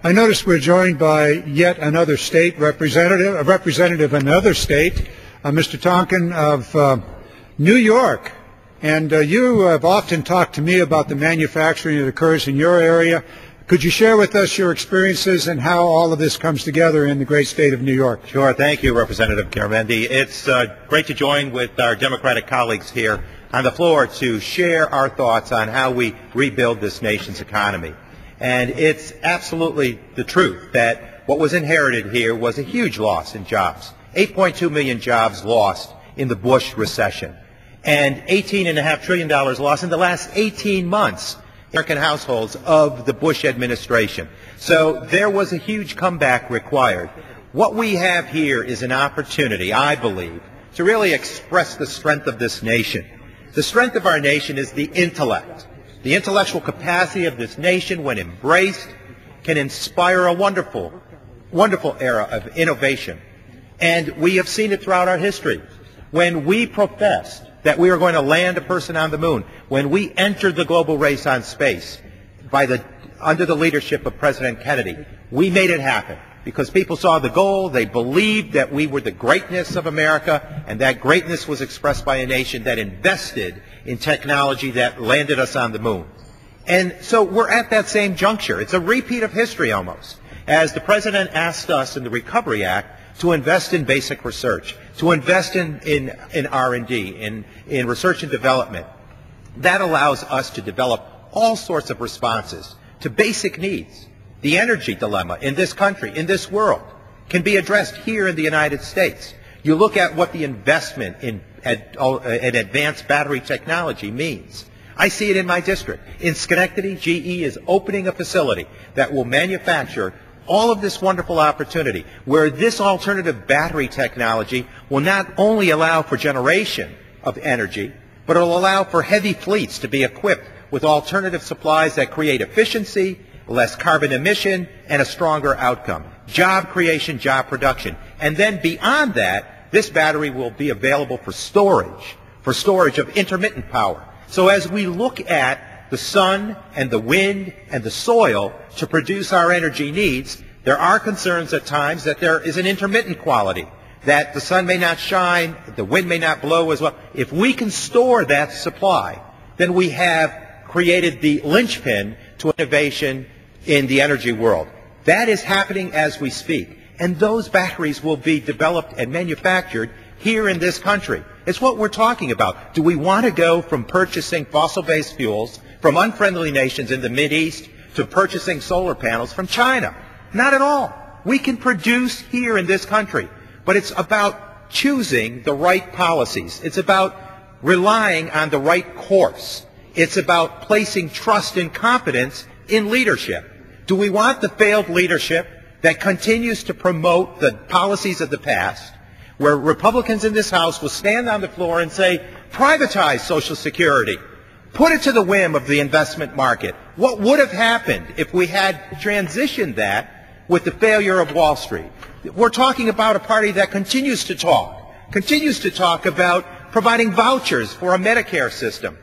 I notice we're joined by yet another state representative, a representative of another state, Mr. Tonko of New York. And you have often talked to me about the manufacturing that occurs in your area. Could you share with us your experiences and how all of this comes together in the great state of New York? Sure. Thank you, Representative Garamendi. It's great to join with our Democratic colleagues here on the floor to share our thoughts on how we rebuild this nation's economy. And it's absolutely the truth that what was inherited here was a huge loss in jobs. 8.2 million jobs lost in the Bush recession, and $18.5 trillion lost in the last 18 months in American households of the Bush administration. So there was a huge comeback required. What we have here is an opportunity, I believe, to really express the strength of this nation. The strength of our nation is the intellect. The intellectual capacity of this nation, when embraced, can inspire a wonderful, wonderful era of innovation. And we have seen it throughout our history. When we professed that we were going to land a person on the moon, when we entered the global race on space under the leadership of President Kennedy, we made it happen because people saw the goal. They believed that we were the greatness of America, and that greatness was expressed by a nation that invested in technology that landed us on the moon. And so we're at that same juncture. It's a repeat of history almost, as the President asked us in the Recovery Act to invest in basic research, to invest in R&D, in research and development. That allows us to develop all sorts of responses to basic needs. The energy dilemma in this country, in this world, can be addressed here in the United States. You look at what the investment in advanced battery technology means. I see it in my district. In Schenectady, GE is opening a facility that will manufacture all of this wonderful opportunity, where this alternative battery technology will not only allow for generation of energy, but it will allow for heavy fleets to be equipped with alternative supplies that create efficiency, less carbon emission, and a stronger outcome. Job creation, job production. And then beyond that, this battery will be available for storage of intermittent power. So as we look at the sun and the wind and the soil to produce our energy needs, there are concerns at times that there is an intermittent quality, that the sun may not shine, the wind may not blow as well. If we can store that supply, then we have created the linchpin to innovation in the energy world. That is happening as we speak. And those batteries will be developed and manufactured here in this country. It's what we're talking about. Do we want to go from purchasing fossil-based fuels from unfriendly nations in the Mideast to purchasing solar panels from China? Not at all. We can produce here in this country. But it's about choosing the right policies. It's about relying on the right course. It's about placing trust and confidence in leadership. Do we want the failed leadership that continues to promote the policies of the past, where Republicans in this House will stand on the floor and say, privatize Social Security, put it to the whim of the investment market? What would have happened if we had transitioned that with the failure of Wall Street? We're talking about a party that continues to talk about providing vouchers for a Medicare system.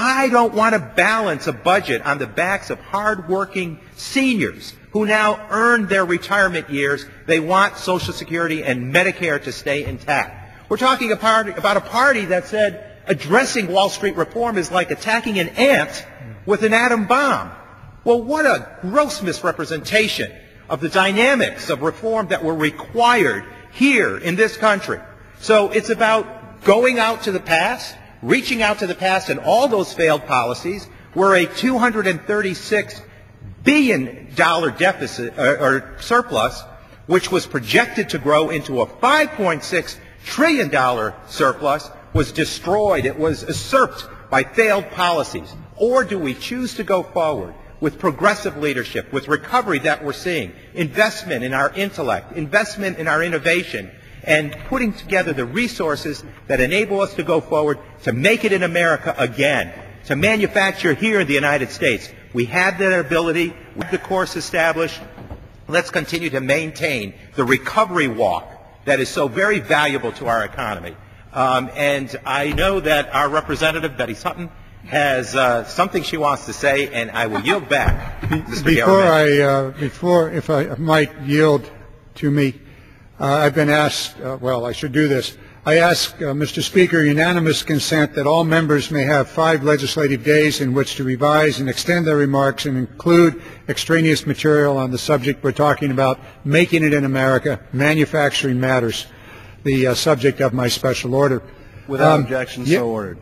I don't want to balance a budget on the backs of hard-working seniors who now earn their retirement years. They want Social Security and Medicare to stay intact. We're talking about a party that said addressing Wall Street reform is like attacking an ant with an atom bomb. Well, what a gross misrepresentation of the dynamics of reform that were required here in this country. So it's about going out to the past, reaching out to the past, and all those failed policies were a $236 billion deficit or surplus, which was projected to grow into a $5.6 trillion surplus, was destroyed. It was usurped by failed policies. Or do we choose to go forward with progressive leadership, with recovery that we're seeing, investment in our intellect, investment in our innovation, and putting together the resources that enable us to go forward to make it in America again, to manufacture here in the United States? We have that ability. We have the course established. Let's continue to maintain the recovery walk that is so very valuable to our economy. And I know that our representative, Betty Sutton, has something she wants to say, and I will yield back. Before, if I might yield to me, I've been asked, well, I should do this. I ask, Mr. Speaker, unanimous consent that all members may have 5 legislative days in which to revise and extend their remarks and include extraneous material on the subject we're talking about, making it in America, manufacturing matters, the subject of my special order. Without objection, so ordered.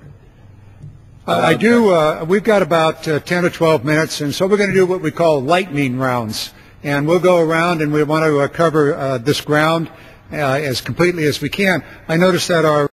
We've got about 10 or 12 minutes, and so we're going to do what we call lightning rounds. And we'll go around and we want to cover this ground as completely as we can. I noticed that our